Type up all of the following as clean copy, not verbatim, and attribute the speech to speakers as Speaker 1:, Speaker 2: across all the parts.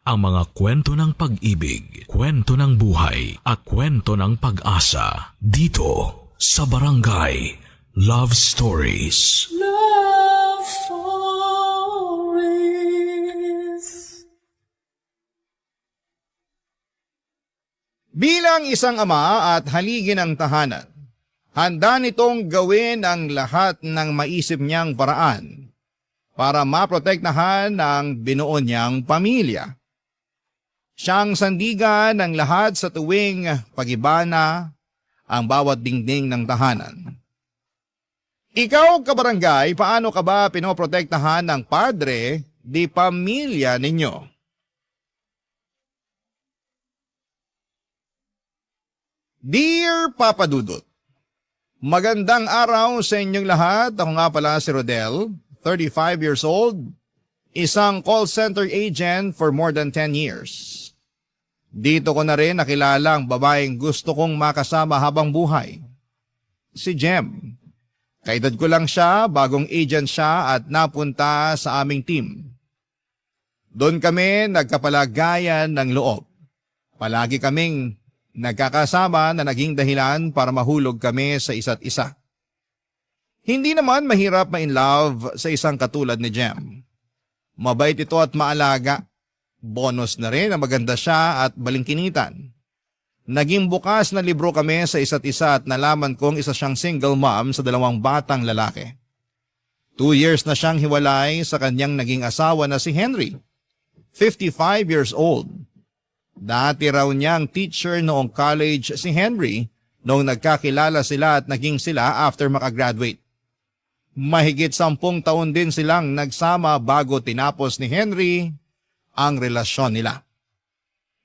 Speaker 1: ang mga kwento ng pag-ibig, kwento ng buhay, at kwento ng pag-asa dito sa Barangay Love Stories.
Speaker 2: Love Stories.
Speaker 3: Bilang isang ama at haligi ng tahanan, handa nitong gawin ang lahat ng maisip niyang paraan para maprotektahan ang binuo niyang pamilya. Siyang sandigan ng lahat sa tuwing pag-ibana ang bawat dingding ng tahanan. Ikaw, kabarangay, paano ka ba pinoprotektahan ng padre di pamilya ninyo? Dear Papa Dudut, magandang araw sa inyong lahat. Ako nga pala si Rodel, 35 years old, isang call center agent for more than 10 years. Dito ko na rin nakilala ang babaeng gusto kong makasama habang buhay, si Jem. Kaedad ko lang siya, bagong agent siya at napunta sa aming team. Doon kami nagkapalagayan ng loob. Palagi kaming nagkakasama na naging dahilan para mahulog kami sa isa't isa. Hindi naman mahirap ma-in love sa isang katulad ni Jem. Mabait ito at maalaga. Bonus na rin na maganda siya at balingkinitan. Naging bukas na libro kami sa isa't isa at nalaman kong isa siyang single mom sa 2 batang lalaki. 2 years na siyang hiwalay sa kanyang naging asawa na si Henry, 55 years old. Dati raw niyang teacher noong college si Henry noong nagkakilala sila at naging sila after makagraduate. Mahigit 10 taon din silang nagsama bago tinapos ni Henry ang relasyon nila.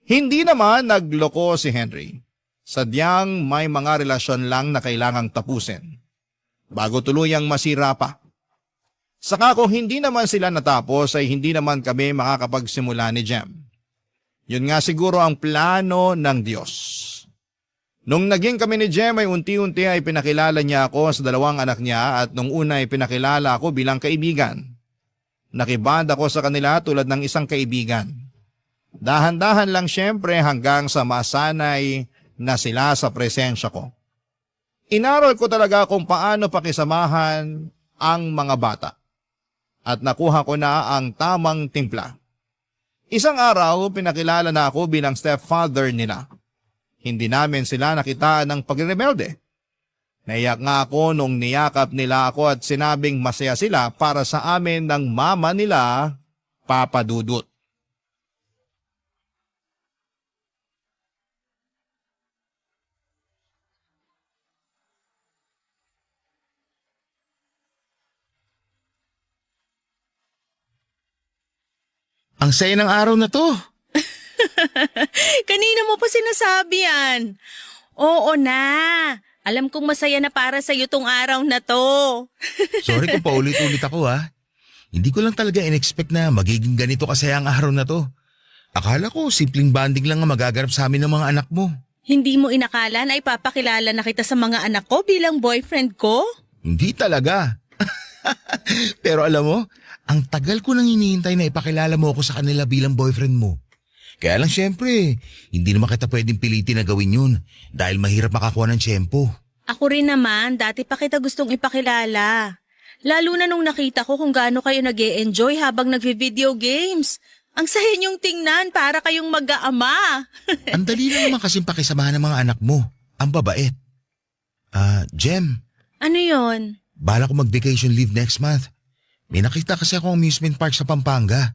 Speaker 3: Hindi naman nagloko si Henry. Sadyang may mga relasyon lang na kailangang tapusin bago tuluyang masira pa. Saka kung hindi naman sila natapos ay hindi naman kami makakapagsimula ni Jem. Yun nga siguro ang plano ng Diyos. Nung naging kami ni Jem ay unti-unti ay pinakilala niya ako sa 2 anak niya at nung una ay pinakilala ako bilang kaibigan. Nakiband ako sa kanila tulad ng isang kaibigan. Dahan-dahan lang siyempre hanggang sa masanay na sila sa presensya ko. Inaral ko talaga kung paano pakisamahan ang mga bata. At nakuha ko na ang tamang timpla. Isang araw pinakilala na ako bilang stepfather nila. Hindi namin sila nakitaan ng pagrebelde. Naiyak nga ako nung niyakap nila ako at sinabing masaya sila para sa amin ng mama nila, Papa Dudut.
Speaker 4: Ang saya ng araw na to.
Speaker 5: Kanina mo pa sinasabi yan. Oo na. Alam kong masaya na para sa iyo tong araw na to.
Speaker 4: Sorry kung paulit-ulit ako ha. Hindi ko lang talaga in-expect na magiging ganito kasaya ang araw na to. Akala ko simpleng banding lang ang magaganap sa amin ng mga anak mo.
Speaker 5: Hindi mo inakala na ipapakilala na kita sa mga anak ko bilang boyfriend ko?
Speaker 4: Hindi talaga. Pero alam mo, ang tagal ko nang hinihintay na ipakilala mo ako sa kanila bilang boyfriend mo. Kaya lang syempre, hindi naman kita pwedeng pilitin na gawin yun dahil mahirap makakuha ng tiyempo.
Speaker 5: Ako rin naman, dati pa kita gustong ipakilala. Lalo na nung nakita ko kung gaano kayo nag-e-enjoy habang nagvi-video games. Ang saya niyong tingnan para kayong mag-aama.
Speaker 4: Ang dali lang naman kasing pakisamahan ng mga anak mo. Ang babait. Jem,
Speaker 5: Ano yon?
Speaker 4: bala ko mag-vacation leave next month. May nakita kasi akong amusement park sa Pampanga.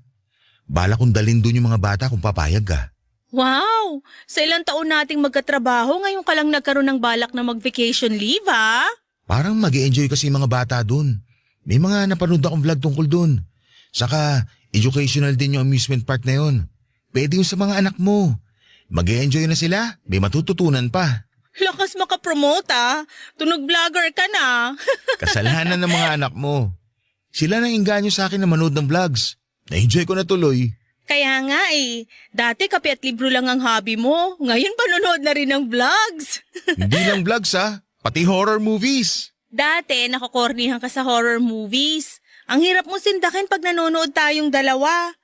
Speaker 4: Bala kong dalhin doon yung mga bata kung papayag ka.
Speaker 5: Wow! Sa ilang taon nating magkatrabaho, ngayon ka lang nagkaroon ng balak na mag-vacation leave, ha?
Speaker 4: Parang mag-e-enjoy kasi yung mga bata doon. May mga napanood akong vlog tungkol doon. Saka educational din yung amusement park na yun. Pwede yung sa mga anak mo. Mag-e-enjoy na sila, may matututunan pa.
Speaker 5: Lakas makapromote, ah. Tunog vlogger ka na.
Speaker 4: Kasalanan ng mga anak mo. Sila nang inganyo sa akin na manood ng vlogs. Na-enjoy ko na tuloy.
Speaker 5: Kaya nga eh. Dati kape at libro lang ang hobby mo. Ngayon panonood na rin ng vlogs.
Speaker 4: Hindi lang vlogs ha, pati horror movies.
Speaker 5: Dati nakakornihan ka sa horror movies. Ang hirap mo sindakin pag nanonood tayong dalawa.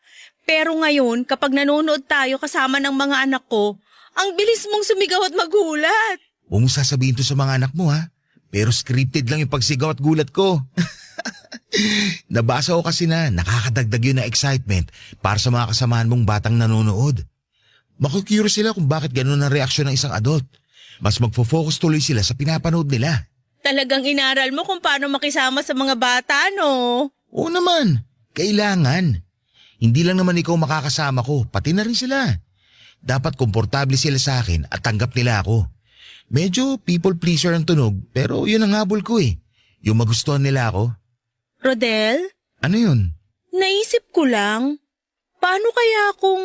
Speaker 5: Pero ngayon, kapag nanonood tayo kasama ng mga anak ko, ang bilis mong sumigaw at magulat.
Speaker 4: Huwag mo sasabihin to sa mga anak mo ha. Pero scripted lang yung pagsigaw at gulat ko. Nabasa ko kasi na nakakadagdag yun na excitement para sa mga kasamahan mong batang nanonood. Makukurious sila kung bakit ganun ang reaksyon ng isang adult. Mas magfo-focus tuloy sila sa pinapanood nila.
Speaker 5: Talagang inaral mo kung paano makisama sa mga bata, no?
Speaker 4: Oo naman, kailangan. Hindi lang naman ikaw makakasama ko, pati na rin sila. Dapat komportable sila sa akin at tanggap nila ako. Medyo people pleaser ang tunog pero yun ang habol ko eh. Yung magustuhan nila ako.
Speaker 5: Rodel,
Speaker 4: Ano yun?
Speaker 5: naisip ko lang, paano kaya kung...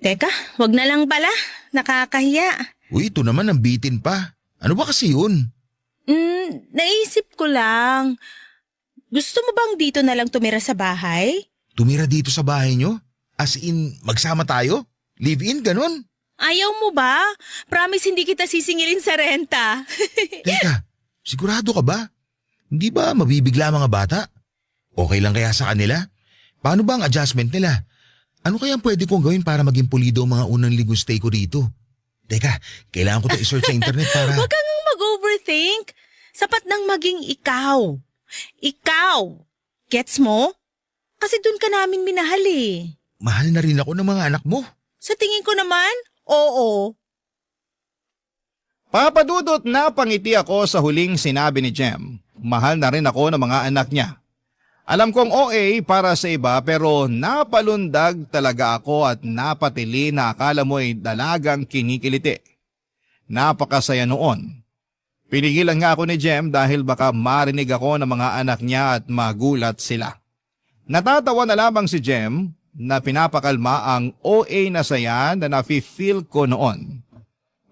Speaker 5: Teka, wag na lang pala. Nakakahiya.
Speaker 4: Uy, ito naman ang bitin pa. Ano ba kasi yun?
Speaker 5: Naisip ko lang. Gusto mo bang dito na lang tumira sa bahay?
Speaker 4: Tumira dito sa bahay nyo? As in, magsama tayo? Live-in, ganun?
Speaker 5: Ayaw mo ba? Promise hindi kita sisingilin sa renta.
Speaker 4: Teka, sigurado ka ba? Hindi ba mabibigla ang mga bata? Okay lang kaya sa kanila? Paano ba ang adjustment nila? Ano kaya pwede kong gawin para maging pulido ang mga unang linggong stay ko dito? Teka, kailangan ko to i-search sa internet para...
Speaker 5: Huwag kang mag-overthink. Sapat nang maging ikaw. Ikaw. Gets mo? Kasi dun ka namin minahal eh.
Speaker 4: Mahal na rin ako ng mga anak mo.
Speaker 5: Sa tingin ko naman, oo.
Speaker 3: Papadudot na pangiti ako sa huling sinabi ni Jem. Mahal na rin ako ng mga anak niya. Alam kong OA para sa iba pero napalundag talaga ako at napatili na akala mo ay dalagang kinikiliti. Napakasaya noon. Pinigilan nga ako ni Jem dahil baka marinig ako ng mga anak niya at magulat sila. Natatawa na lamang si Jem na pinapakalma ang OA na saya na nafe-feel ko noon.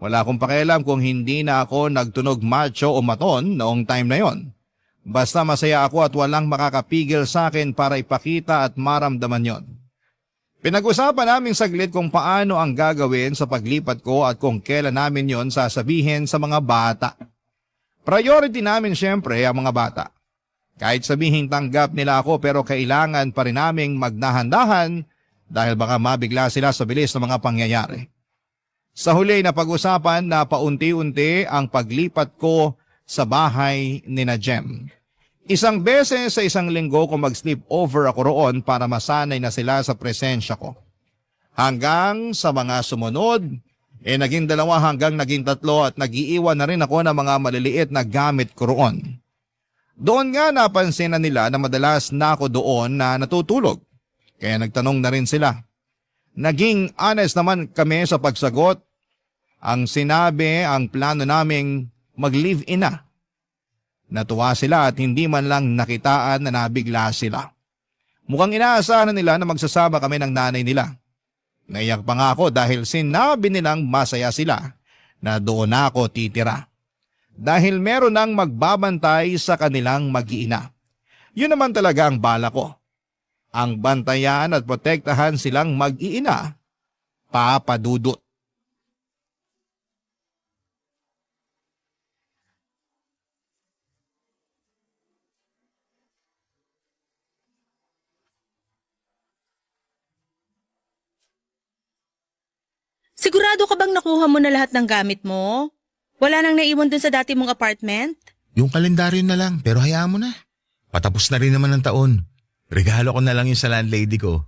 Speaker 3: Wala akong pakialam kung hindi na ako nagtunog macho o maton noong time na yon. Basta masaya ako at walang makakapigil sa akin para ipakita at maramdaman yon. Pinag-usapan namin saglit kung paano ang gagawin sa paglipat ko at kung kailan namin yon sasabihin sa mga bata. Priority namin syempre ang mga bata. Kahit sabihin tanggap nila ako pero kailangan pa rin naming magdahan-dahan dahil baka mabigla sila sa bilis ng mga pangyayari. Sa huli na pag-usapan na paunti-unti ang paglipat ko sa bahay ni na Jem. Isang beses sa isang linggo ko mag-sleep over ako roon para masanay na sila sa presensya ko. Hanggang sa mga sumunod, naging 2 hanggang naging 3 at nag-iiwan na rin ako ng mga maliliit na gamit ko roon. Doon nga napansin na nila na madalas na ako doon na natutulog. Kaya nagtanong na rin sila. Naging honest naman kami sa pagsagot. Ang sinabi, ang plano naming mag-live-in na. Natuwa sila at hindi man lang nakitaan na nabigla sila. Mukhang inaasahan na nila na magsasama kami ng nanay nila. Naiyak pa nga ako dahil sinabi nilang masaya sila na doon na ako titira. Dahil meron nang magbabantay sa kanilang mag-iina. Yun naman talaga ang bala ko. Ang bantayan at protektahan silang mag-iina. Papadudot.
Speaker 5: Sigurado ka bang nakuha mo na lahat ng gamit mo? Wala nang naiwan dun sa dati mong apartment?
Speaker 4: Yung kalendaryo na lang pero hayaan mo na. Patapos na rin naman ng taon. Regalo ko na lang yung sa landlady ko.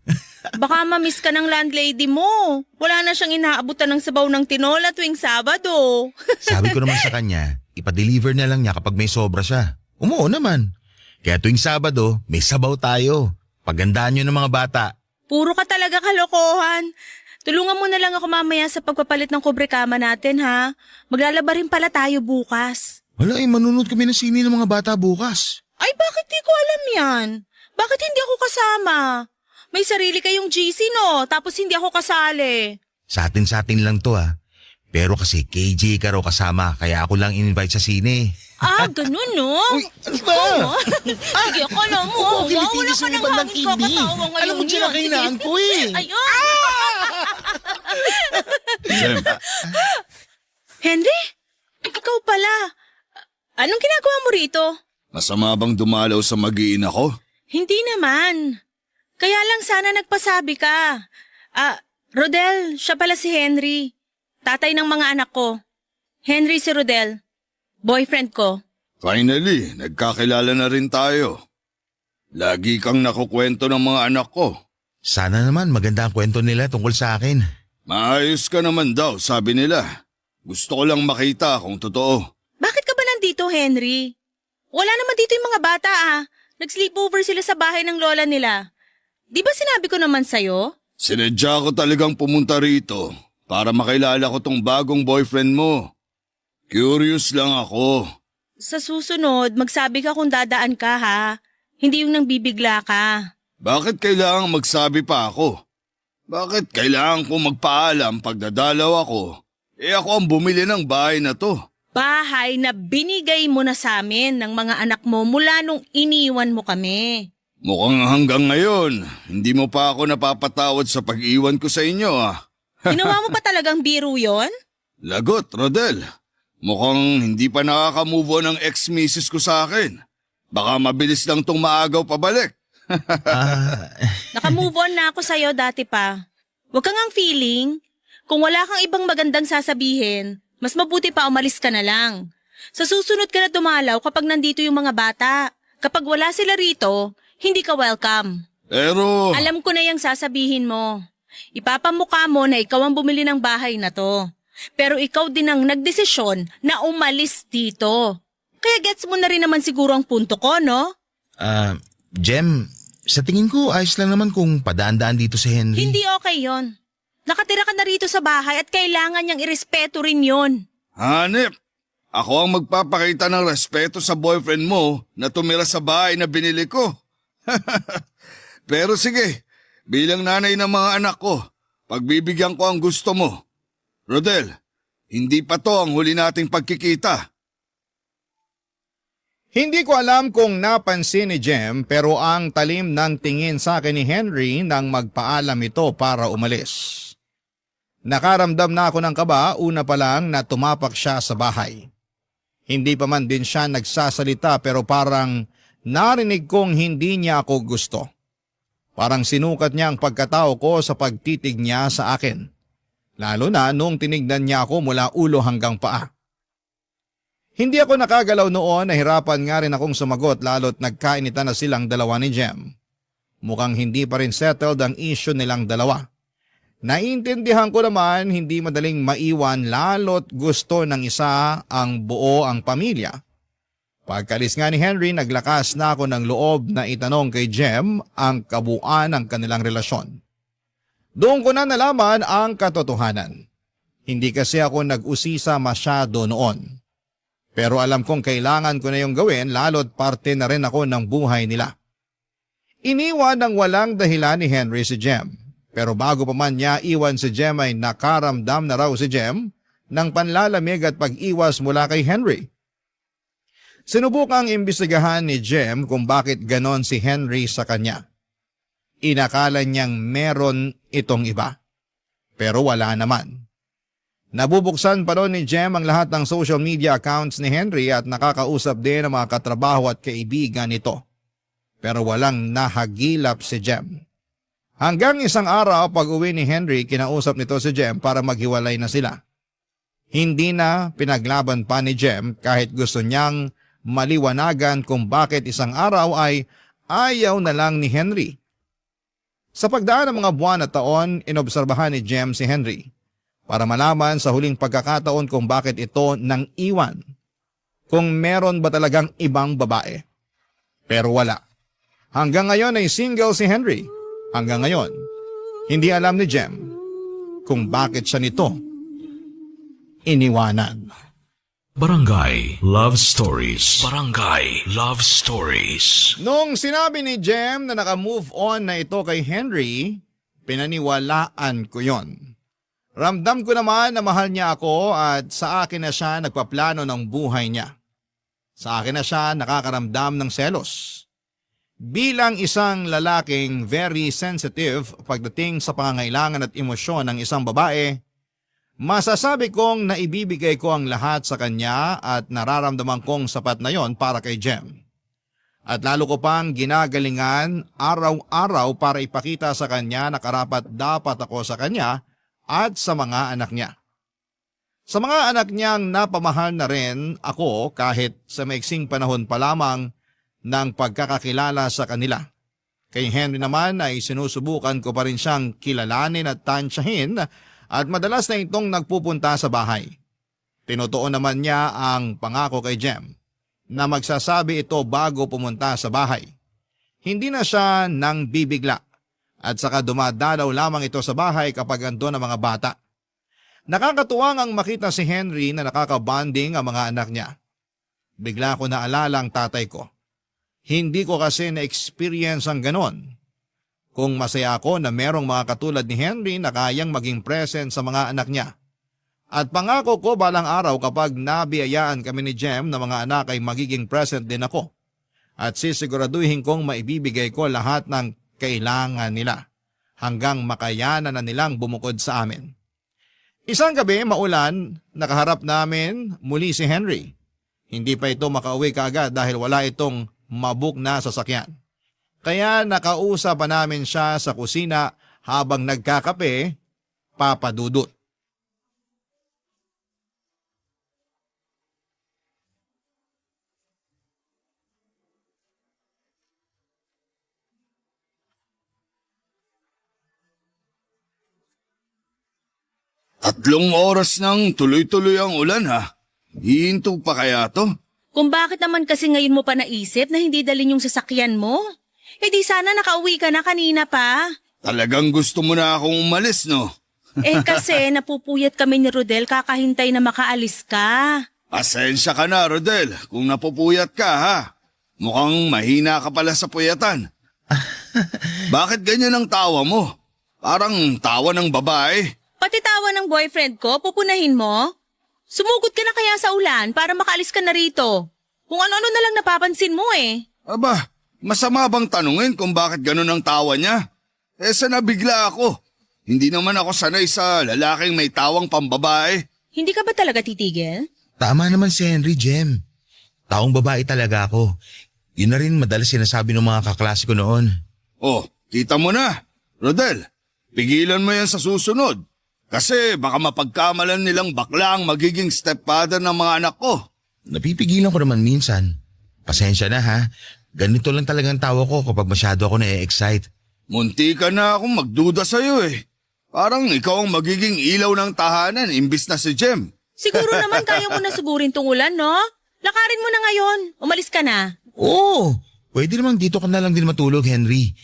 Speaker 5: Baka ma-miss ka ng landlady mo. Wala na siyang inaabutan ng sabaw ng tinola tuwing Sabado.
Speaker 4: Sabi ko naman sa kanya, ipa-deliver na lang niya kapag may sobra siya. Umuo naman. Kaya tuwing Sabado, may sabaw tayo. Pagandaan nyo ng mga bata.
Speaker 5: Puro ka talaga kalokohan. Tulungan mo na lang ako mamaya sa pagpapalit ng kubre-kama natin, ha? Maglalaba rin pala tayo bukas.
Speaker 4: Wala manunod kami ng sini ng mga bata bukas.
Speaker 5: Ay, bakit di ko alam yan? Bakit hindi ako kasama? May sarili kayong GC, no? Tapos hindi ako kasali.
Speaker 4: Sa atin lang to Pero kasi KJ ka raw kasama kaya ako lang in-invite sa sine.
Speaker 5: Ah, ganun, no?
Speaker 4: Uy, ano ba?
Speaker 5: Sige, akala mo.
Speaker 4: Ako, Pilipinas
Speaker 5: wala
Speaker 4: yung
Speaker 5: ka ng
Speaker 4: ibang
Speaker 5: hangin
Speaker 4: TV.
Speaker 5: kakatawa ngayon.
Speaker 4: Alam mo, kinakainaan ko eh.
Speaker 5: Ayun!
Speaker 6: Jem,
Speaker 5: Henry? Ikaw pala. Anong ginagawa mo rito?
Speaker 6: masama bang dumalaw sa mag-iina ko?
Speaker 5: Hindi naman. Kaya lang sana nagpasabi ka. Rodel, siya pala si Henry. Tatay ng mga anak ko. Henry si Rodel. Boyfriend ko.
Speaker 6: Finally, nagkakilala na rin tayo. Lagi kang nakukwento ng mga anak ko.
Speaker 4: Sana naman maganda ang kwento nila tungkol sa akin.
Speaker 6: Maayos ka naman daw, sabi nila. Gusto ko lang makita kung totoo.
Speaker 5: Bakit ka ba nandito, Henry? Wala naman dito yung mga bata Nag-sleepover sila sa bahay ng lola nila. Di ba sinabi ko naman sa'yo?
Speaker 6: Sinadya ko talagang pumunta rito para makilala ko tong bagong boyfriend mo. Curious lang ako.
Speaker 5: Sa susunod, magsabi ka kung dadaan ka Hindi yung nang bibigla ka.
Speaker 6: Bakit kailangang magsabi pa ako? Bakit kailangan ko magpaalam pag dadalaw ako? Ako ang bumili ng bahay na to.
Speaker 5: Bahay na binigay mo na sa amin ng mga anak mo mula nung iniwan mo kami.
Speaker 6: Mukhang hanggang ngayon, hindi mo pa ako napapatawad sa pag-iwan ko sa inyo
Speaker 5: Ginawa mo pa talagang biro yon?
Speaker 6: Lagot, Rodel. Mukhang hindi pa nakaka-move on ang ex-missus ko sa akin. Baka mabilis lang tong maagaw pabalik.
Speaker 5: Naka-move on na ako sa'yo dati pa. Huwag kang ang feeling. Kung wala kang ibang magandang sasabihin, mas mabuti pa umalis ka na lang. Sa susunod ka na dumalaw kapag nandito yung mga bata. Kapag wala sila rito, hindi ka welcome.
Speaker 6: Pero...
Speaker 5: Alam ko na yung sasabihin mo. Ipapamukha mo na ikaw ang bumili ng bahay na to. Pero ikaw din ang nagdesisyon na umalis dito. Kaya gets mo na rin naman siguro ang punto ko, no?
Speaker 4: Jem, sa tingin ko ayos lang naman kung padaan-daan dito si Henry.
Speaker 5: Hindi okay yon. Nakatira ka na rito sa bahay at kailangan niyang irespeto rin yon.
Speaker 6: Hanep, ako ang magpapakita ng respeto sa boyfriend mo na tumira sa bahay na binili ko. Pero sige, bilang nanay ng mga anak ko, pagbibigyan ko ang gusto mo. Rodel, hindi pa to ang huli nating pagkikita.
Speaker 3: Hindi ko alam kung napansin ni Jem pero ang talim ng tingin sa akin ni Henry nang magpaalam ito para umalis. Nakaramdam na ako ng kaba una pa lang na tumapak siya sa bahay. Hindi pa man din siya nagsasalita pero parang narinig kong hindi niya ako gusto. Parang sinukat niya ang pagkatao ko sa pagtitig niya sa akin. Lalo na nung tinignan niya ako mula ulo hanggang paa. Hindi ako nakagalaw noon, nahirapan nga rin akong sumagot lalo't nagkainitan na silang dalawa ni Jem. Mukhang hindi pa rin settled ang issue nilang dalawa. Naiintindihan ko naman hindi madaling maiwan lalo't gusto ng isa ang buo ang pamilya. Pagkalis nga ni Henry, naglakas na ako ng loob na itanong kay Jem ang kabuuan ng kanilang relasyon. Doon ko na nalaman ang katotohanan. Hindi kasi ako nag-usisa masyado noon. Pero alam kong kailangan ko na yung gawin lalo't parte na rin ako ng buhay nila. Iniwan ng walang dahilan ni Henry si Jem. Pero bago pa man niya iwan si Jem ay nakaramdam na raw si Jem ng panlalamig at pag-iwas mula kay Henry. Sinubukang imbestigahan ni Jem kung bakit ganon si Henry sa kanya. Inakala niyang meron itong iba. Pero wala naman. Nabubuksan pa ron ni Jem ang lahat ng social media accounts ni Henry at nakakausap din ang mga katrabaho at kaibigan nito. Pero walang nahagilap si Jem. Hanggang isang araw pag-uwi ni Henry, kinausap nito si Jem para maghiwalay na sila. Hindi na pinaglaban pa ni Jem kahit gusto niyang maliwanagan kung bakit isang araw ay ayaw na lang ni Henry. Sa pagdaan ng mga buwan at taon, inobserbahan ni Jem si Henry para malaman sa huling pagkakataon kung bakit ito nang iwan. Kung meron ba talagang ibang babae. Pero wala. Hanggang ngayon ay single si Henry. Hanggang ngayon, hindi alam ni Jem kung bakit siya nito iniwanan.
Speaker 1: Barangay Love Stories. Barangay Love Stories.
Speaker 3: Nung sinabi ni Jem na naka-move on na ito kay Henry, pinaniwalaan ko yon. Ramdam ko naman na mahal niya ako at sa akin na siya nagpaplano ng buhay niya. Sa akin na siya nakakaramdam ng selos. Bilang isang lalaking very sensitive pagdating sa pangangailangan at emosyon ng isang babae, masasabi kong naibibigay ko ang lahat sa kanya at nararamdaman kong sapat na yon para kay Jem. At lalo ko pang ginagalingan araw-araw para ipakita sa kanya na karapat-dapat ako sa kanya at sa mga anak niya. Sa mga anak niyang napamahal na rin ako kahit sa maiksing panahon pa lamang ng pagkakakilala sa kanila. Kay Henry naman ay sinusubukan ko pa rin siyang kilalanin at tansyahin at madalas na itong nagpupunta sa bahay. Tinutuon naman niya ang pangako kay Jem na magsasabi ito bago pumunta sa bahay. Hindi na siya nang bibigla at saka dumadalaw lamang ito sa bahay kapag ando ng mga bata. Nakakatuwang ang makita si Henry na nakakabanding ang mga anak niya. Bigla ko naalala ang tatay ko. Hindi ko kasi na-experience ang ganon. Kung masaya ako na merong mga katulad ni Henry na kayang maging present sa mga anak niya. At pangako ko balang araw kapag nabiyayaan kami ni Jem na mga anak ay magiging present din ako. At sisiguraduhin kong maibibigay ko lahat ng kailangan nila hanggang makayanan na nilang bumukod sa amin. Isang gabi maulan, nakaharap namin muli si Henry. Hindi pa ito makauwi kaagad dahil wala itong mabook na sasakyan. Kaya nakausap pa namin siya sa kusina habang nagkakape, Papa Dudut.
Speaker 6: Tatlong oras nang tuloy-tuloy ang ulan ha. Hihinto pa kaya to?
Speaker 5: Kung bakit naman kasi ngayon mo pa naisip na hindi dalhin yung sasakyan mo? Eh di sana nakauwi ka na kanina pa.
Speaker 6: Talagang gusto mo na akong umalis no?
Speaker 5: Eh kasi napupuyat kami ni Rodel kakahintay na makaalis ka.
Speaker 6: Pasensya ka na Rodel kung napupuyat ka ha. Mukhang mahina ka pala sa puyatan. Bakit ganyan ang tawa mo? Parang tawa ng babae.
Speaker 5: Pati tawa ng boyfriend ko, pupunahin mo? Sumugod ka na kaya sa ulan para makaalis ka na rito. Kung ano-ano na lang napapansin mo eh.
Speaker 6: Aba, masama bang tanungin kung bakit ganun ang tawa niya? Eh sa nabigla ako. Hindi naman ako sanay sa lalaking may tawang pambabae.
Speaker 5: Hindi ka ba talaga titigil?
Speaker 4: Tama naman si Henry, Jem. Taong babae talaga ako. Yun na rin madalas sinasabi ng mga kaklase ko noon.
Speaker 6: Oh, kita mo na. Rodel, pigilan mo yan sa susunod. Kasi baka mapagkamalan nilang bakla ang magiging stepfather ng mga anak ko.
Speaker 4: Napipigilan ko naman minsan. Pasensya na ha. Ganito lang talagang tawa ko kapag masyado ako na-excite.
Speaker 6: Munti ka na akong magduda sa'yo eh. Parang ikaw ang magiging ilaw ng tahanan imbis na si Jem.
Speaker 5: Siguro naman kaya mo na sugurin tong ulan, no? Lakarin mo na ngayon. Umalis ka na.
Speaker 4: Oo, pwede namang dito ka na lang din matulog, Henry.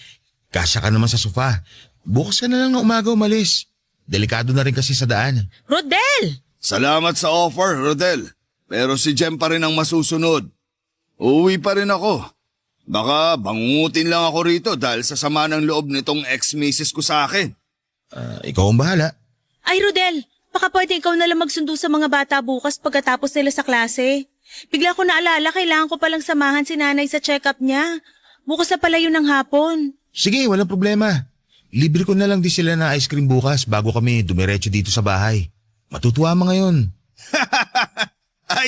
Speaker 4: Kasya ka naman sa sofa. Bukas ka na lang na umaga umalis. Delikado na rin kasi sa daan.
Speaker 5: Rodel!
Speaker 6: Salamat sa offer, Rodel. Pero si Jem pa rin ang masusunod. Uuwi pa rin ako. Baka bangungutin lang ako rito dahil sa sama ng loob nitong ex-misis ko sa akin.
Speaker 4: Ikaw ang bahala.
Speaker 5: Ay, Rodel, baka pwede ikaw na lang magsundo sa mga bata bukas pagkatapos nila sa klase. Bigla ko naalala, kailangan ko palang samahan si nanay sa check-up niya. Bukas na pala yun ng hapon.
Speaker 4: Sige, walang problema. Libre ko na lang din sila na ice cream bukas bago kami dumiretso dito sa bahay. Matutuwa mo ngayon.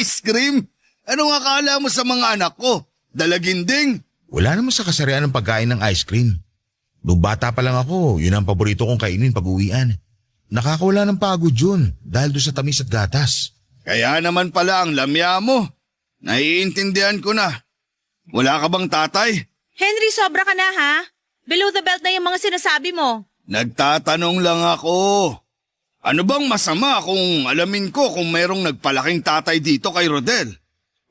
Speaker 6: Ice cream? Anong akala mo sa mga anak ko? Dalaginding?
Speaker 4: Wala naman sa kasarian ng pagkain ng ice cream. Nung bata pa lang ako, yun ang paborito kong kainin pag uwian. Nakakawala ng pagod yun dahil doon sa tamis at gatas.
Speaker 6: Kaya naman pala ang lamya mo. Naiintindihan ko na. Wala ka bang tatay?
Speaker 5: Henry, sobra ka na ha? Below the belt na yung mga sinasabi mo.
Speaker 6: Nagtatanong lang ako. Ano bang masama kung alamin ko kung mayroong nagpalaking tatay dito kay Rodel?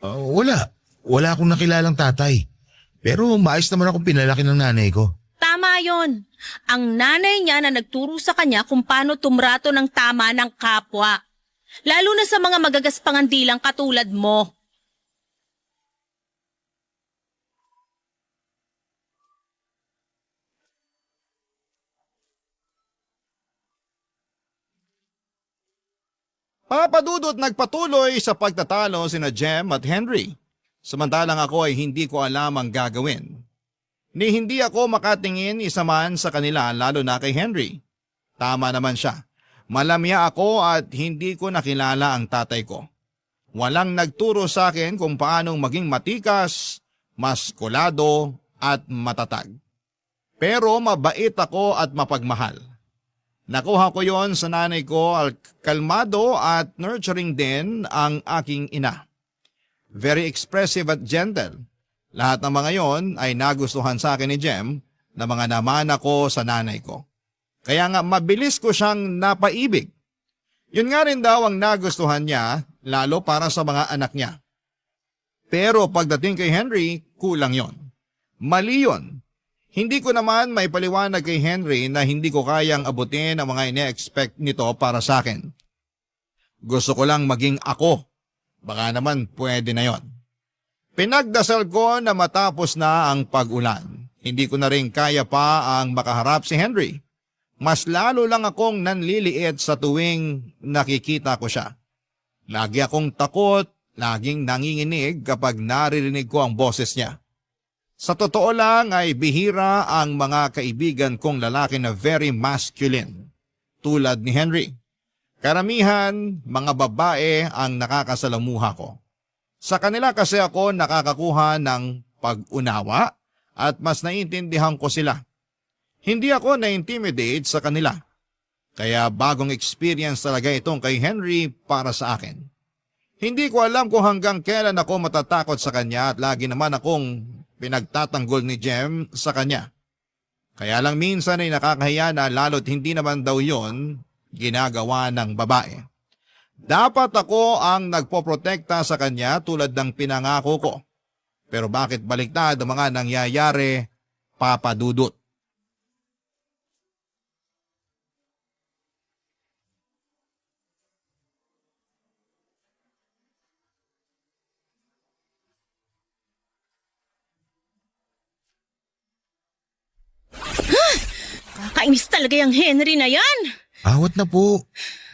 Speaker 4: Wala. Wala akong nakilalang tatay. Pero maayos naman akong pinalaki ng nanay ko.
Speaker 5: Tama yon. Ang nanay niya na nagturo sa kanya kung paano tumrato ng tama ng kapwa. Lalo na sa mga magagaspangan dilang katulad mo.
Speaker 3: Papadudot nagpatuloy sa pagtatalo sina Jem at Henry. Samantalang ako ay hindi ko alam ang gagawin. Ni hindi ako makatingin isa man sa kanila lalo na kay Henry. Tama naman siya. Malamya ako at hindi ko nakilala ang tatay ko. Walang nagturo sa akin kung paanong maging matikas, maskulado at matatag. Pero mabait ako at mapagmahal. Nakuha ko yon sa nanay ko, kalmado at nurturing din ang aking ina. Very expressive at gentle. Lahat ng mga yon ay nagustuhan sa akin ni Jem na mga namana ko sa nanay ko. Kaya nga mabilis ko siyang napaibig. Yun nga rin daw ang nagustuhan niya, lalo para sa mga anak niya. Pero pagdating kay Henry, kulang yon. Mali yon. Hindi ko naman may paliwanag kay Henry na hindi ko kayang abutin ang mga ine-expect nito para sa akin. Gusto ko lang maging ako. Baka naman pwede na yon. Pinagdasal ko na matapos na ang pag-ulan. Hindi ko na rin kaya pa ang makaharap si Henry. Mas lalo lang akong nanliliit sa tuwing nakikita ko siya. Lagi akong takot, laging nanginginig kapag naririnig ko ang boses niya. Sa totoo lang ay bihira ang mga kaibigan kong lalaki na very masculine, tulad ni Henry. Karamihan, mga babae ang nakakasalamuha ko. Sa kanila kasi ako nakakakuha ng pag-unawa at mas naiintindihan ko sila. Hindi ako na-intimidate sa kanila. Kaya bagong experience talaga itong kay Henry para sa akin. Hindi ko alam kung hanggang kailan ako matatakot sa kanya at lagi naman akong pinagtatanggol ni Jem sa kanya. Kaya lang minsan ay nakakahiya na lalo't hindi naman daw yon ginagawa ng babae. Dapat ako ang nagpoprotekta sa kanya tulad ng pinangako ko. Pero bakit baliktad ang mga nangyayari, Papa Dudut?
Speaker 5: Kakainis talaga yung Henry na yan.
Speaker 4: Awat na po.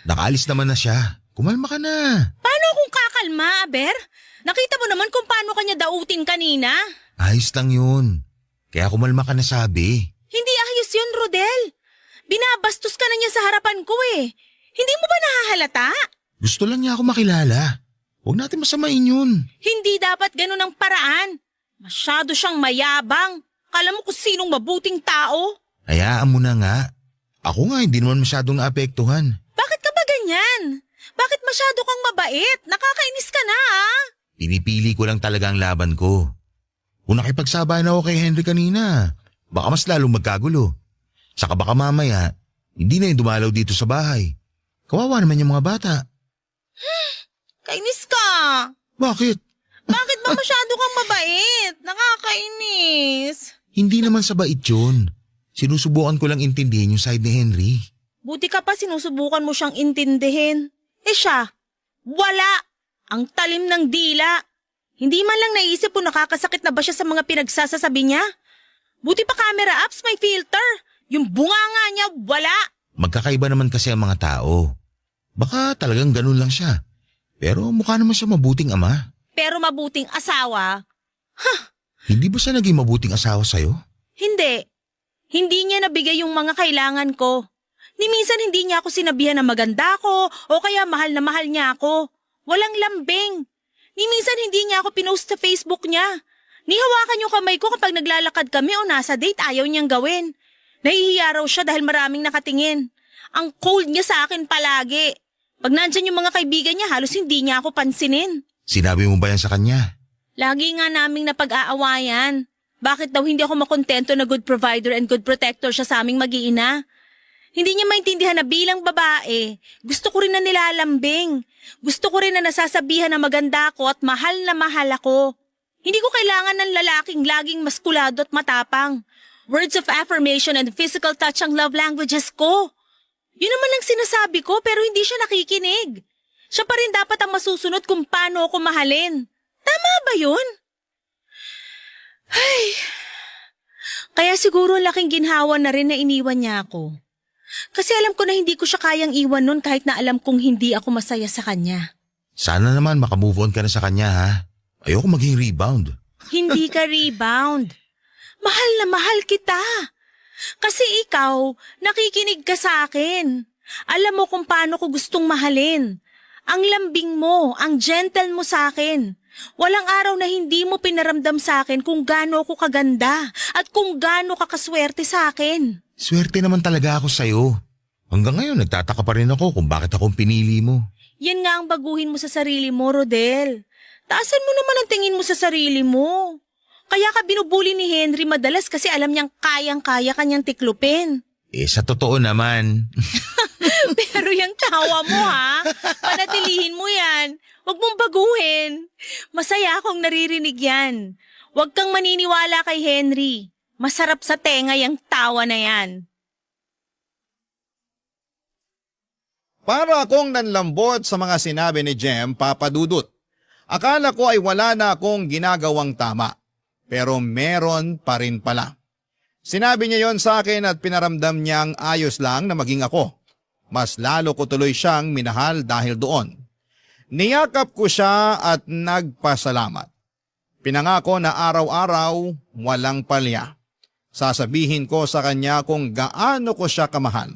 Speaker 4: Nakaalis naman na siya. Kumalma ka na.
Speaker 5: Paano kung kakalma, Aber? Nakita mo naman kung paano kanya dautin kanina.
Speaker 4: Ayos lang yun. Kaya kumalma ka na sabi.
Speaker 5: Hindi ayos yun, Rodel. Binabastos ka na niya sa harapan ko eh. Hindi mo ba nahahalata?
Speaker 4: Gusto lang niya ako makilala. Huwag natin masamain yun.
Speaker 5: Hindi dapat ganun ang paraan. Masyado siyang mayabang. Kala mo kung sinong mabuting tao.
Speaker 4: Hayaan mo na nga. Ako nga hindi naman masyadong naapektuhan.
Speaker 5: Bakit ka ba ganyan? Bakit masyado kang mabait? Nakakainis ka na ah.
Speaker 4: Pinipili ko lang talaga ang laban ko. Kung nakipagsabayan ako kay Henry kanina, baka mas lalong magkagulo. Saka baka mamaya, hindi na yung dumalaw dito sa bahay. Kawawa naman yung mga bata.
Speaker 5: Kainis ka.
Speaker 4: Bakit?
Speaker 5: Bakit ba masyado kang mabait? Nakakainis.
Speaker 4: Hindi naman sa bait yun. Sinusubukan ko lang intindihin yung side ni Henry.
Speaker 5: Buti ka pa sinusubukan mo siyang intindihin. Eh siya, wala. Ang talim ng dila. Hindi man lang naisip kung nakakasakit na ba siya sa mga pinagsasasabi niya. Buti pa camera apps may filter. Yung bunganga niya, wala.
Speaker 4: Magkakaiba naman kasi ang mga tao. Baka talagang ganun lang siya. Pero mukha naman siya mabuting ama.
Speaker 5: Pero mabuting asawa?
Speaker 4: Hindi ba siya naging mabuting asawa sa'yo?
Speaker 5: Hindi. Hindi niya nabigay yung mga kailangan ko. Ni minsan hindi niya ako sinabihan na maganda ako o kaya mahal na mahal niya ako. Walang lambing. Ni minsan hindi niya ako pinost sa Facebook niya. Ni hawakan yung kamay ko kapag naglalakad kami o nasa date ayaw niyang gawin. Nahihiya raw siya dahil maraming nakatingin. Ang cold niya sa akin palagi. Pag nandyan yung mga kaibigan niya halos hindi niya ako pansinin.
Speaker 4: Sinabi mo ba yan sa kanya?
Speaker 5: Lagi nga naming napag-aawayan. Bakit daw hindi ako makontento na good provider and good protector siya sa aming mag-iina? Hindi niya maintindihan na bilang babae, gusto ko rin na nilalambing. Gusto ko rin na nasasabihan na maganda ako at mahal na mahal ako. Hindi ko kailangan ng lalaking laging maskulado at matapang. Words of affirmation and physical touch ang love languages ko. Yun naman ang sinasabi ko pero hindi siya nakikinig. Siya pa rin dapat ang masusunod kung paano ako mahalin. Tama ba yun? Ay, kaya siguro laking ginhawa na rin na iniwan niya ako. Kasi alam ko na hindi ko siya kayang iwan nun kahit na alam kong hindi ako masaya sa kanya.
Speaker 4: Sana naman makamove on ka na sa kanya ha. Ayoko maging rebound.
Speaker 5: Hindi ka rebound. Mahal na mahal kita. Kasi ikaw, nakikinig ka sa akin. Alam mo kung paano ko gustong mahalin. Ang lambing mo, ang gentle mo sa akin. Walang araw na hindi mo pinaramdam sa akin kung gaano ako kaganda at kung gaano ka kaswerte sa akin.
Speaker 4: Swerte naman talaga ako sa'yo. Hanggang ngayon, nagtataka pa rin ako kung bakit akong pinili mo.
Speaker 5: Yan nga ang baguhin mo sa sarili mo, Rodel. Taasan mo naman ang tingin mo sa sarili mo. Kaya ka binubuli ni Henry madalas kasi alam niyang kayang-kaya kanyang tiklupin.
Speaker 4: Sa totoo naman.
Speaker 5: Pero yung tawa mo ha, panatilihin mo yan. Huwag mong baguhin. Masaya akong naririnig yan. Huwag kang maniniwala kay Henry. Masarap sa tenga yung tawa na yan.
Speaker 3: Para akong nanlambot sa mga sinabi ni Jem, Papa Dudut. Akala ko ay wala na akong ginagawang tama. Pero meron pa rin pala. Sinabi niya yon sa akin at pinaramdam niyang ayos lang na maging ako. Mas lalo ko tuloy siyang minahal dahil doon. Niyakap ko siya at nagpasalamat. Pinangako na araw-araw walang palya. Sasabihin ko sa kanya kung gaano ko siya kamahal.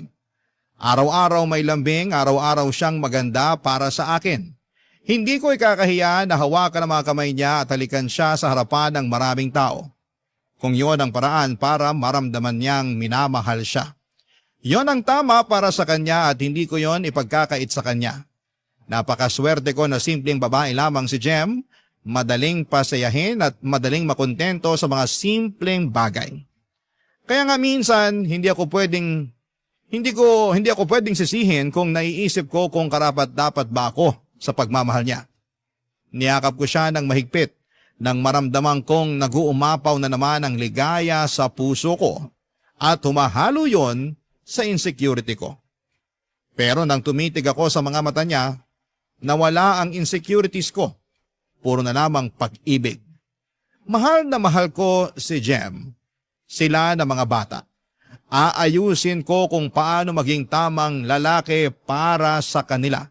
Speaker 3: Araw-araw may lambing, araw-araw siyang maganda para sa akin. Hindi ko ikakahiya na hawakan ang mga kamay niya at halikan siya sa harapan ng maraming tao. Kung yon ang paraan para maramdaman niyang minamahal siya. Yon ang tama para sa kanya at hindi ko yon ipagkakait sa kanya. Napakaswerte ko na simpleng babae lamang si Jem, madaling pasayahin at madaling makontento sa mga simpleng bagay. Kaya nga minsan hindi ako pwedeng sisihin kung naiisip ko kung karapat-dapat ba ako sa pagmamahal niya. Niyakap ko siya ng mahigpit nang maramdaman kong nag-uumapaw na naman ang ligaya sa puso ko at humahalo yon sa insecurity ko. Pero nang tumitig ako sa mga mata niya, nawala ang insecurities ko. Puro na lamang pag-ibig. Mahal na mahal ko si Jem. Sila na mga bata. Aayusin ko kung paano maging tamang lalaki para sa kanila.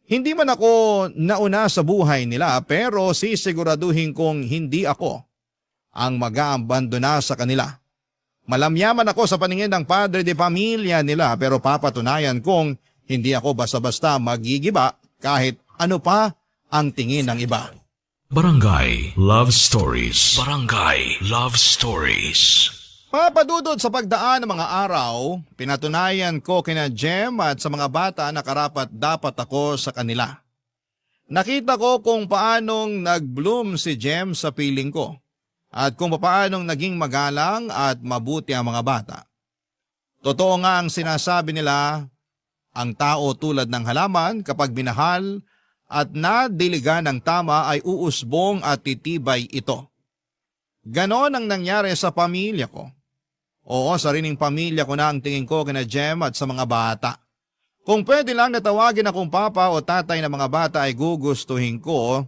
Speaker 3: Hindi man ako nauna sa buhay nila pero sisiguraduhin kong hindi ako ang mag-aabandona sa kanila. Malamyaman ako sa paningin ng padre de pamilya nila pero papatunayan kong hindi ako basta-basta magigiba kahit ano pa ang tingin ng iba.
Speaker 1: Barangay Love Stories. Barangay Love Stories.
Speaker 3: Papadudod sa pagdaan ng mga araw, pinatunayan ko kina Jem at sa mga bata na karapat-dapat ako sa kanila. Nakita ko kung paanong nag-bloom si Jem sa piling ko at kung paanong naging magalang at mabuti ang mga bata. Totoo nga ang sinasabi nila, ang tao tulad ng halaman kapag binahal at nadiligan ng tama ay uusbong at titibay ito. Ganon ang nangyari sa pamilya ko. Oo, sariling pamilya ko na ang tingin ko kina Jem at sa mga bata. Kung pwede lang natawagin akong papa o tatay ng mga bata ay gugustuhin ko.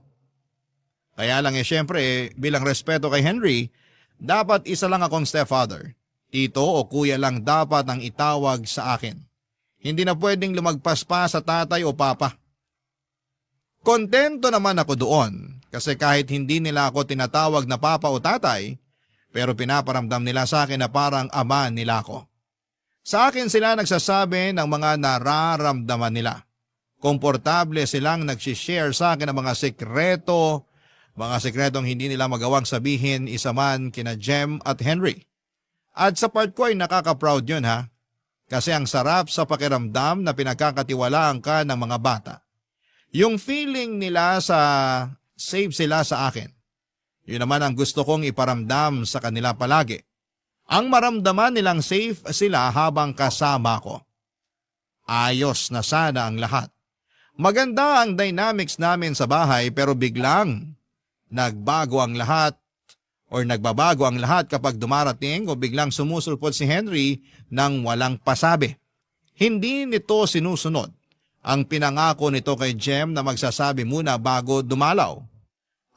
Speaker 3: Kaya lang syempre bilang respeto kay Henry, dapat isa lang akong stepfather. Tito o kuya lang dapat ang itawag sa akin. Hindi na pwedeng lumagpas pa sa tatay o papa. Kontento naman ako doon kasi kahit hindi nila ako tinatawag na papa o tatay, pero pinaparamdam nila sa akin na parang ama nila ako. Sa akin sila nagsasabi ng mga nararamdaman nila. Komportable silang nagsishare sa akin ng mga sekretong hindi nila magawang sabihin isa man kina Jem at Henry. At sa part ko ay nakaka-proud yun ha. Kasi ang sarap sa pakiramdam na pinagkakatiwalaan ka ng mga bata. Yung feeling nila sa safe sila sa akin. Yun naman ang gusto kong iparamdam sa kanila palagi. Ang maramdaman nilang safe sila habang kasama ko. Ayos na sana ang lahat. Maganda ang dynamics namin sa bahay pero biglang nagbago ang lahat nagbabago ang lahat kapag dumarating o biglang sumusulpot si Henry nang walang pasabi. Hindi nito sinusunod ang pinangako nito kay Jem na magsasabi muna bago dumalaw.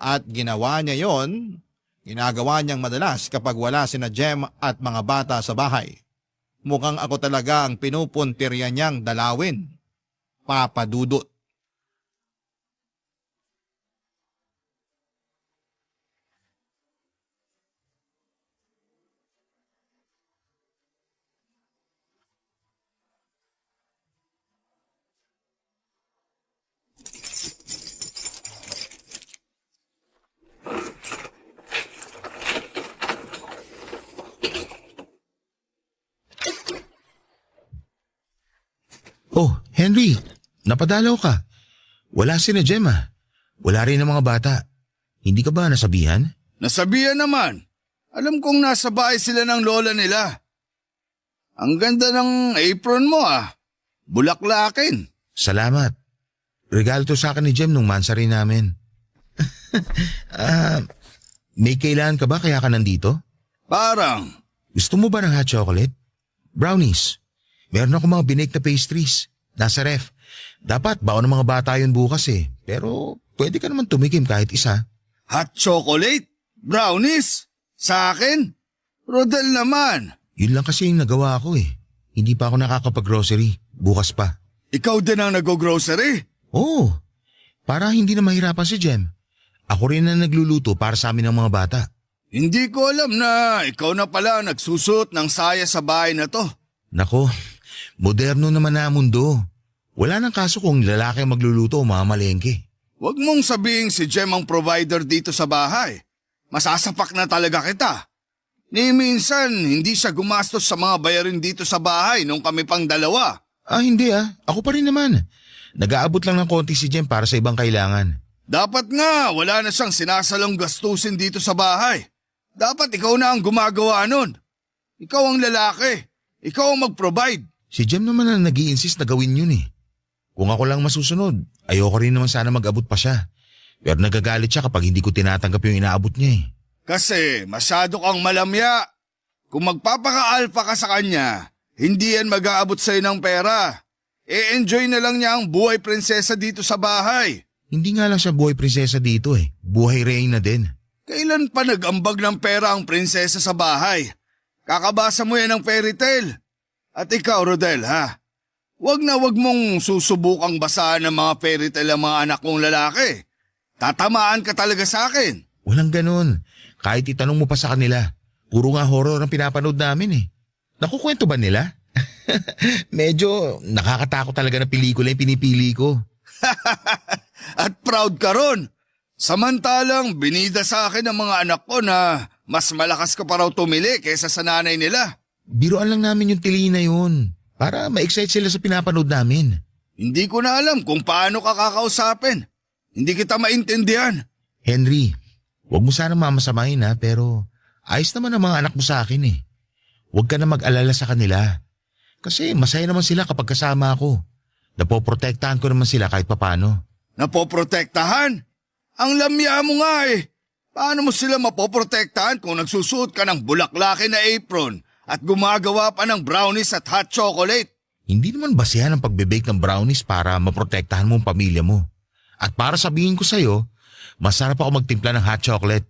Speaker 3: At ginagawa niyang madalas kapag wala sina Jem at mga bata sa bahay. Mukhang ako talaga ang pinupuntirya niyang dalawin. Papa Dudut.
Speaker 4: Oh, Henry, napadalaw ka. Wala si na Gemma. Wala rin ang mga bata. Hindi ka ba nasabihan?
Speaker 6: Nasabihan naman. Alam kong nasa bahay sila ng lola nila. Ang ganda ng apron mo ah. Bulaklakin.
Speaker 4: Salamat. Regalo to sa akin ni Jem nung mansari namin. May kailangan ka ba kaya ka nandito?
Speaker 6: Parang.
Speaker 4: Gusto mo ba ng hot chocolate? Brownies. Meron ako mga binake na pastries. Nasa ref. Dapat baon ng mga bata yun bukas eh. Pero pwede ka naman tumikim kahit isa.
Speaker 6: Hot chocolate? Brownies? Sa akin? Rodel naman.
Speaker 4: Yun lang kasi yung nagawa ko eh. Hindi pa ako nakakapag-grocery. Bukas pa.
Speaker 6: Ikaw din ang nag-grocery?
Speaker 4: Oo. Para hindi na mahirapan si Jem. Ako rin na nagluluto para sa amin ng mga bata.
Speaker 6: Hindi ko alam na ikaw na pala nagsusot ng saya sa bahay na to.
Speaker 4: Nako, moderno naman na ang mundo. Wala nang kaso kung lalaki ang magluluto o mamalengke.
Speaker 6: Huwag mong sabihin si Jem ang provider dito sa bahay. Masasapak na talaga kita. Ni minsan, hindi siya gumastos sa mga bayarin dito sa bahay nung kami pang dalawa.
Speaker 4: Hindi ah. Ako pa rin naman. Nag-aabot lang ng konti si Jem para sa ibang kailangan.
Speaker 6: Dapat nga, wala na siyang sinasalang gastusin dito sa bahay. Dapat ikaw na ang gumagawa nun. Ikaw ang lalaki. Ikaw ang mag-provide.
Speaker 4: Si Jem naman ang nag-i-insist na gawin yun eh. Kung ako lang masusunod, ayoko rin naman sana mag-abot pa siya. Pero nagagalit siya kapag hindi ko tinatanggap yung inaabot niya eh.
Speaker 6: Kasi masyado kang malamya. Kung magpapaka-alpha ka sa kanya, hindi yan mag-aabot sa'yo ng pera. E-enjoy na lang niya ang buhay prinsesa dito sa bahay.
Speaker 4: Hindi nga lang siya buhay prinsesa dito eh. Buhay reyna din.
Speaker 6: Kailan pa nag-ambag ng pera ang prinsesa sa bahay? Kakabasa mo yan ng fairy tale. At ikaw, Rodel, ha? Wag mong susubukang basahan ng mga fairy tale ang mga anak kong lalaki. Tatamaan ka talaga sa akin.
Speaker 4: Walang ganun. Kahit itanong mo pa sa kanila. Puro nga horror ang pinapanood namin eh. Nakukwento ba nila? Medyo nakakatakot talaga na pelikula yung pinipili ko.
Speaker 6: At proud ka ron. Samantalang binida sa akin ng mga anak ko na mas malakas ka pa raw tumili kaysa sa nanay nila.
Speaker 4: Biruan lang namin yung tili na yun. Para ma-excite sila sa pinapanood namin.
Speaker 6: Hindi ko na alam kung paano ka kakausapin. Hindi kita maintindihan.
Speaker 4: Henry, huwag mo sana mamasamahin ha, pero ayos naman ang mga anak mo sa akin eh. Huwag ka na mag-alala sa kanila. Kasi masaya naman sila kapag kasama ako. Napoprotektahan ko naman sila kahit papano.
Speaker 6: Napoprotektahan? Ang lamya mo nga eh. Paano mo sila mapoprotektahan kung nagsusuot ka ng bulaklaki na apron at gumagawa pa ng brownies at hot chocolate?
Speaker 4: Hindi naman basihan ang pagbe-bake ng brownies para maprotektahan mo ang pamilya mo. At para sabihin ko sa'yo, masarap ako magtimpla ng hot chocolate.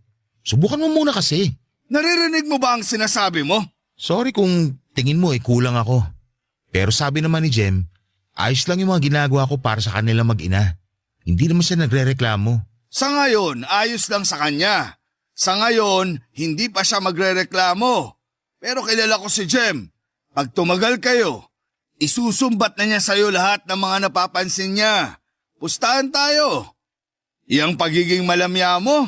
Speaker 4: Subukan mo muna kasi.
Speaker 6: Naririnig mo ba ang sinasabi mo?
Speaker 4: Sorry kung tingin mo kulang ako. Pero sabi naman ni Jem, ayos lang yung mga ginagawa ko para sa kanila mag-ina. Hindi naman siya nagre-reklamo.
Speaker 6: Sa ngayon, ayos lang sa kanya. Sa ngayon, hindi pa siya magre-reklamo. Pero kilala ko si Jem. Pag tumagal kayo, isusumbat na niya sa'yo lahat ng mga napapansin niya. Pustahan tayo. Iyang pagiging malamya mo,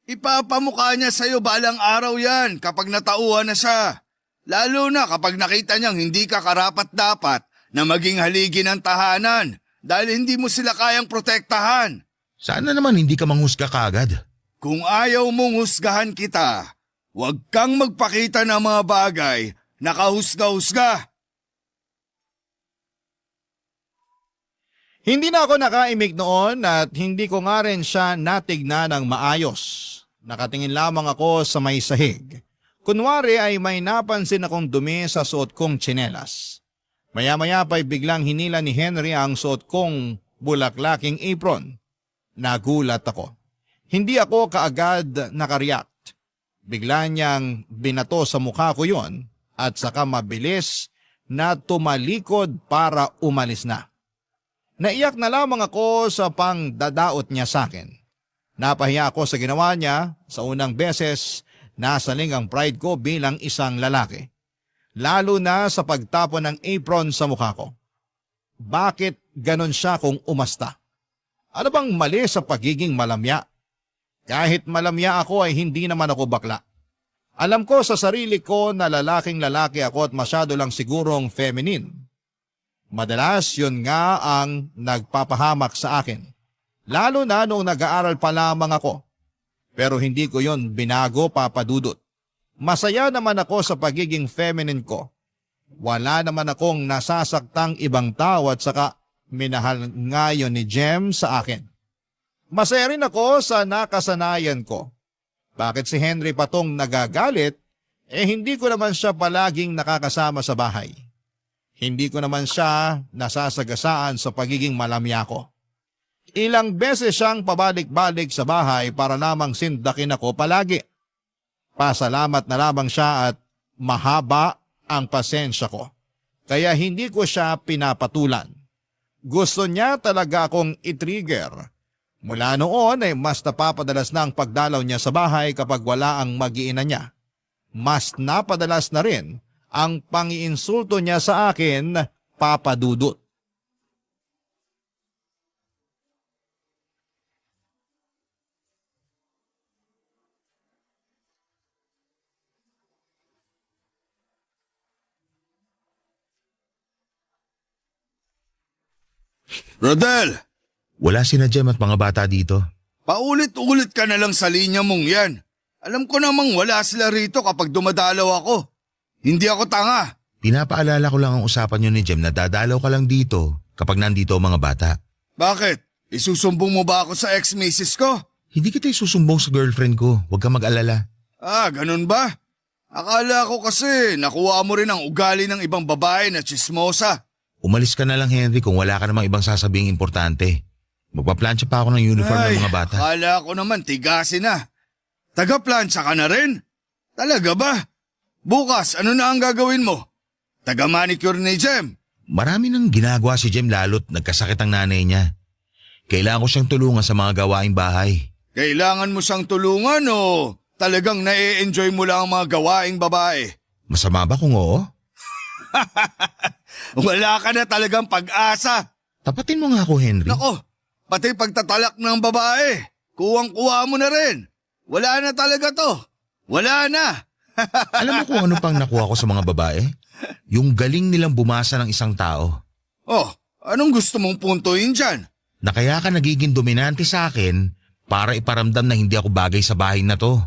Speaker 6: ipapamukha niya sa'yo balang araw yan kapag natauhan na siya. Lalo na kapag nakita niyang hindi ka karapat-dapat na maging haligi ng tahanan dahil hindi mo sila kayang protektahan.
Speaker 4: Sana naman hindi ka manghusga kaagad.
Speaker 6: Kung ayaw mong husgahan kita, huwag kang magpakita ng mga bagay na kahusga-husga.
Speaker 3: Hindi na ako nakaimik noon at hindi ko nga rin siya natignan ng maayos. Nakatingin lamang ako sa may sahig. Kunwari ay may napansin akong dumi sa suot kong tsinelas. Maya-maya pa'y biglang hinila ni Henry ang suot kong bulaklaking apron. Nagulat ako. Hindi ako kaagad nakareact. Bigla niyang binato sa mukha ko yon at saka mabilis na tumalikod para umalis na. Naiyak na lamang ako sa pangdadaot niya sa akin. Napahiya ako sa ginawa niya. Sa unang beses, nasaling ang pride ko bilang isang lalaki. Lalo na sa pagtapon ng apron sa mukha ko. Bakit ganon siya kung umasta? Ano bang mali sa pagiging malamya? Kahit malamya ako ay hindi naman ako bakla. Alam ko sa sarili ko na lalaking lalaki ako at masyado lang sigurong feminine. Madalas yun nga ang nagpapahamak sa akin. Lalo na noong nag-aaral pa lamang ako. Pero hindi ko yon binago, Papa Dudut. Masaya naman ako sa pagiging feminine ko. Wala naman akong nasasaktang ibang tao at saka minahal nga yun ni Jem sa akin. Masaya rin ako sa nakasanayan ko. Bakit si Henry patong nagagalit, hindi ko naman siya palaging nakakasama sa bahay. Hindi ko naman siya nasasagasaan sa pagiging malamya ko. Ilang beses siyang pabalik-balik sa bahay para lamang sindakin ako palagi. Pasalamat na lamang siya at mahaba ang pasensya ko. Kaya hindi ko siya pinapatulan. Gusto niya talaga akong i-trigger. Mula noon ay mas napapadalas na ang pagdalaw niya sa bahay kapag wala ang mag-iina niya. Mas napadalas na rin ang pangiinsulto niya sa akin, Papa Dudut.
Speaker 6: Rodel,
Speaker 4: Wala sina Jem at mga bata dito.
Speaker 6: paulit-ulit ka na lang sa linya mong yan. Alam ko namang wala sila rito kapag dumadalaw ako. Hindi ako tanga.
Speaker 4: Pinapaalala ko lang ang usapan nyo ni Jem na dadalaw ka lang dito kapag nandito ang mga bata.
Speaker 6: Bakit? Isusumbong mo ba ako sa ex-misis ko?
Speaker 4: Hindi kita isusumbong sa girlfriend ko. Huwag ka mag-alala.
Speaker 6: Ah, ganun ba? Akala ko kasi nakuha mo rin ang ugali ng ibang babae na chismosa.
Speaker 4: Umalis ka na lang, Henry, kung wala ka namang ibang sasabing importante. Magpaplansya pa ako ng uniform ng mga bata.
Speaker 6: Akala ko naman tigasin na. Taga-plansya ka na rin? Talaga ba? Bukas, ano na ang gagawin mo? Taga-manicure ni Jem?
Speaker 4: Marami nang ginagawa si Jem lalo't nagkasakit ang nanay niya. Kailangan ko siyang tulungan sa mga gawaing bahay.
Speaker 6: Kailangan mo siyang tulungan o talagang na-enjoy mo lang ang mga gawaing babae?
Speaker 4: Masama ba kung oo?
Speaker 6: Wala ka na talagang pag-asa.
Speaker 4: Tapatin mo nga ako, Henry.
Speaker 6: Nako, pati pagtatalak ng babae, kuwang-kuwa mo na rin. Wala na talaga to. Wala na.
Speaker 4: Alam mo kung ano pang nakuha ko sa mga babae? Yung galing nilang bumasa ng isang tao.
Speaker 6: Oh, anong gusto mong puntuin dyan?
Speaker 4: Na kaya ka nagiging dominante sa akin para iparamdam na hindi ako bagay sa bahay na to.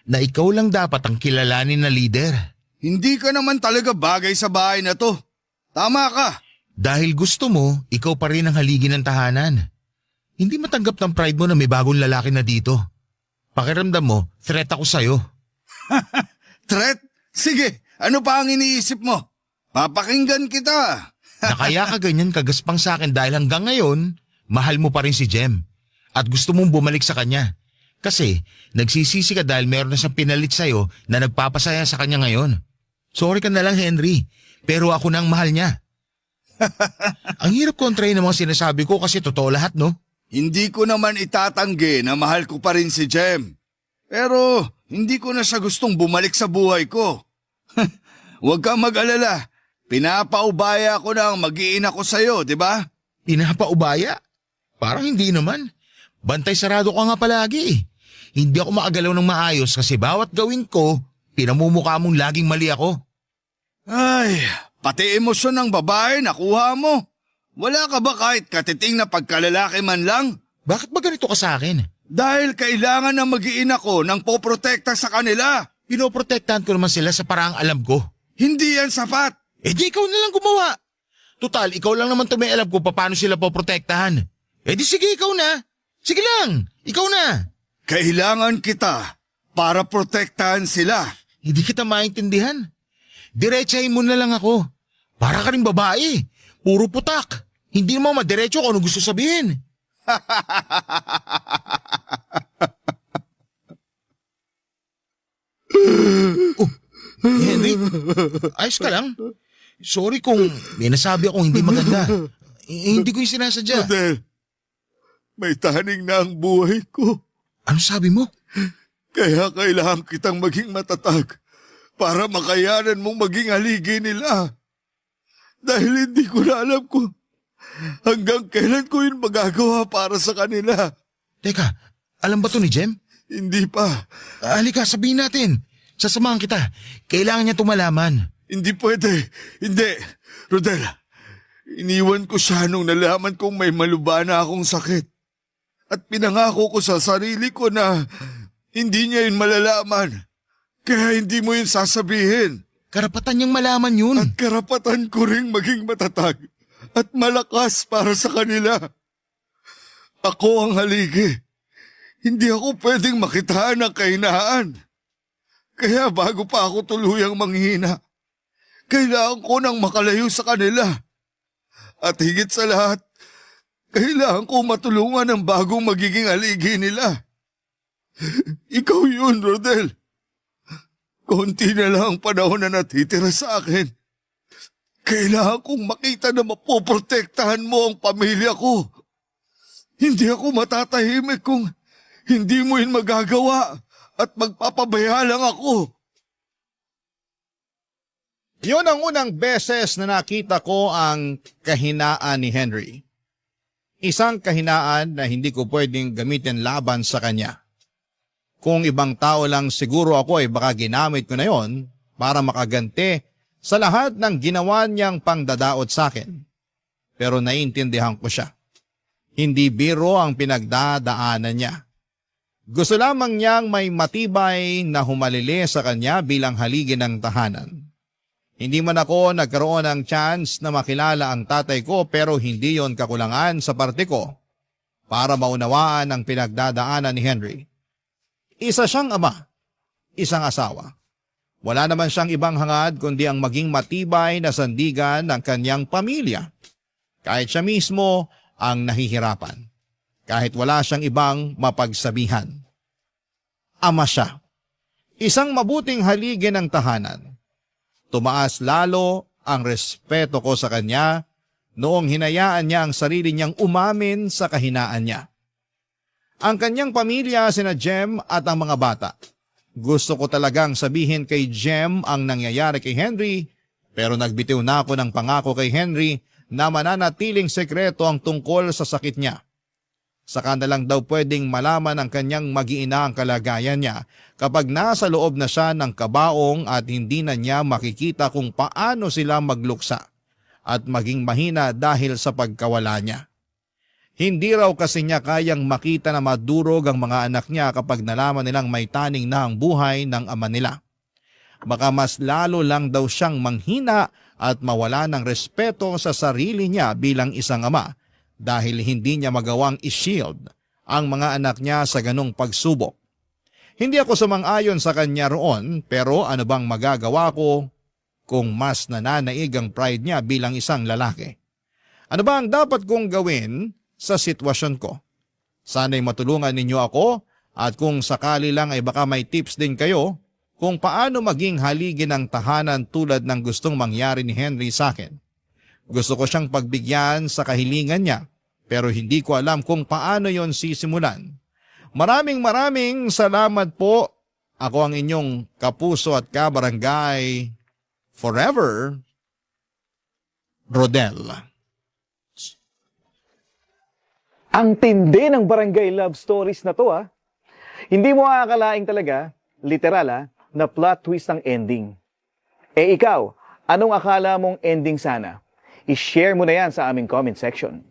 Speaker 4: Na ikaw lang dapat ang kilalanin na leader.
Speaker 6: Hindi ka naman talaga bagay sa bahay na to. Tama ka.
Speaker 4: Dahil gusto mo, ikaw pa rin ang haligi ng tahanan. Hindi matanggap ng pride mo na may bagong lalaki na dito. Pakiramdam mo, threat ako sa'yo.
Speaker 6: Threat? Sige, ano pa ang iniisip mo? Papakinggan kita.
Speaker 4: Na kaya ka ganyan kagaspang sa akin dahil hanggang ngayon, mahal mo pa rin si Jem. At gusto mong bumalik sa kanya. Kasi nagsisisi ka dahil meron na siyang pinalit sa'yo na nagpapasaya sa kanya ngayon. Sorry ka na lang, Henry, pero ako na ang mahal niya. Ang hirap kontrahin ng mga sinasabi ko kasi totoo lahat, no?
Speaker 6: Hindi ko naman itatanggi na mahal ko pa rin si Jem. Pero hindi ko na siya gustong bumalik sa buhay ko. Huwag kang mag-alala. Pinapaubaya ko na ang mag-iina ko sa'yo, di ba?
Speaker 4: Pinapaubaya? Parang hindi naman. Bantay sarado ka nga palagi. Hindi ako makagalaw ng maayos kasi bawat gawin ko, pinamumukha mong laging mali ako.
Speaker 6: Ay, pati emosyon ng babae nakuha mo. Wala ka ba kahit katiting na pagkalalaki man lang?
Speaker 4: Bakit ba ganito ka sa akin?
Speaker 6: Dahil kailangan ng mag-iina ko ng poprotekta sa kanila.
Speaker 4: Pinoprotektahan ko naman sila sa paraang alam ko.
Speaker 6: Hindi yan sapat.
Speaker 4: Eh di ikaw na lang gumawa. Tutal, ikaw lang naman may alam ko paano sila poprotektahan. Eh di sige, ikaw na. Sige lang, ikaw na.
Speaker 6: Kailangan kita para protektahan sila.
Speaker 4: Hindi kita maintindihan. Diretsahin mo na lang ako. Para ka rin babae. Puro putak. Hindi mo madiretso kung ano gusto sabihin. Oh, Henry, ayos ka lang? Sorry kung may nasabi akong hindi maganda. Hindi ko yung sinasadya.
Speaker 6: Rodel, may tahaning na ang buhay ko.
Speaker 4: Ano sabi mo?
Speaker 6: Kaya kailangan kitang maging matatag para makayanan mong maging haligi nila. Dahil hindi ko na alam kung hanggang kailan ko yun magagawa para sa kanila.
Speaker 4: Teka, alam ba to ni Jem?
Speaker 6: Hindi pa.
Speaker 4: Halika, sabihin natin. Sasamahan kita. Kailangan niya tumalaman.
Speaker 6: Hindi pwede. Hindi. Rodel, Iniwan ko siya nung nalaman kong may malubana akong sakit. At pinangako ko sa sarili ko na hindi niya yun malalaman. Kaya hindi mo yun sasabihin.
Speaker 4: Karapatan niyang malaman yun.
Speaker 6: At karapatan ko ring maging matatag at malakas para sa kanila. Ako ang haligi. Hindi ako pwedeng makitaan ng kahinaan. Kaya bago pa ako tuluyang manghina, kailangan ko nang makalayo sa kanila. At higit sa lahat, kailangan ko matulungan ang bagong magiging haligi nila. Ikaw yun, Rodel. Konti na lang ang panahon na natitira sa akin. Kailangan kong makita na mapoprotektahan mo ang pamilya ko. Hindi ako matatahimik kung hindi mo yun magagawa at magpapabaya lang ako.
Speaker 3: Yun ang unang beses na nakita ko ang kahinaan ni Henry. Isang kahinaan na hindi ko pwedeng gamitin laban sa kanya. Kung ibang tao lang siguro ako ay baka ginamit ko na yon para makaganti sa lahat ng ginawa niyang pangdadaot sa akin. Pero naiintindihan ko siya. Hindi biro ang pinagdadaanan niya. Gusto lamang niyang may matibay na humalili sa kanya bilang haligi ng tahanan. Hindi man ako nagkaroon ng chance na makilala ang tatay ko pero hindi yon kakulangan sa parte ko para maunawaan ang pinagdadaanan ni Henry. Isa siyang ama, isang asawa. Wala naman siyang ibang hangad kundi ang maging matibay na sandigan ng kanyang pamilya. Kahit siya mismo ang nahihirapan. Kahit wala siyang ibang mapagsabihan. Ama siya. Isang mabuting haligi ng tahanan. Tumaas lalo ang respeto ko sa kanya noong hinayaan niya ang sarili niyang umamin sa kahinaan niya. Ang kanyang pamilya sina Jem at ang mga bata. Gusto ko talagang sabihin kay Jem ang nangyayari kay Henry pero nagbitiw na ako ng pangako kay Henry na mananatiling sekreto ang tungkol sa sakit niya. Saka na lang daw pwedeng malaman ng kanyang mag-iina ang kalagayan niya kapag nasa loob na siya ng kabaong at hindi na niya makikita kung paano sila magluksa at maging mahina dahil sa pagkawala niya. Hindi raw kasi niya kayang makita na madurog ang mga anak niya kapag nalaman nilang may taning na ang buhay ng ama nila. Baka mas lalo lang daw siyang manghina at mawala ng respeto sa sarili niya bilang isang ama dahil hindi niya magawang i-shield ang mga anak niya sa ganong pagsubok. Hindi ako sumang-ayon sa kanya roon pero ano bang magagawa ko kung mas nananaig ang pride niya bilang isang lalaki? Ano ba ang dapat kong gawin sa sitwasyon ko? Sana'y matulungan ninyo ako at kung sakali lang ay baka may tips din kayo kung paano maging haligi ng tahanan tulad ng gustong mangyari ni Henry sa akin. Gusto ko siyang pagbigyan sa kahilingan niya pero hindi ko alam kung paano yon sisimulan. Maraming salamat po. Ako ang inyong kapuso at kabarangay forever, Rodel.
Speaker 7: Ang tindi ng barangay love stories na to Hindi mo aakalaing talaga, literal na plot twist ang ending. Eh ikaw, anong akala mong ending sana? I-share mo na yan sa aming comment section.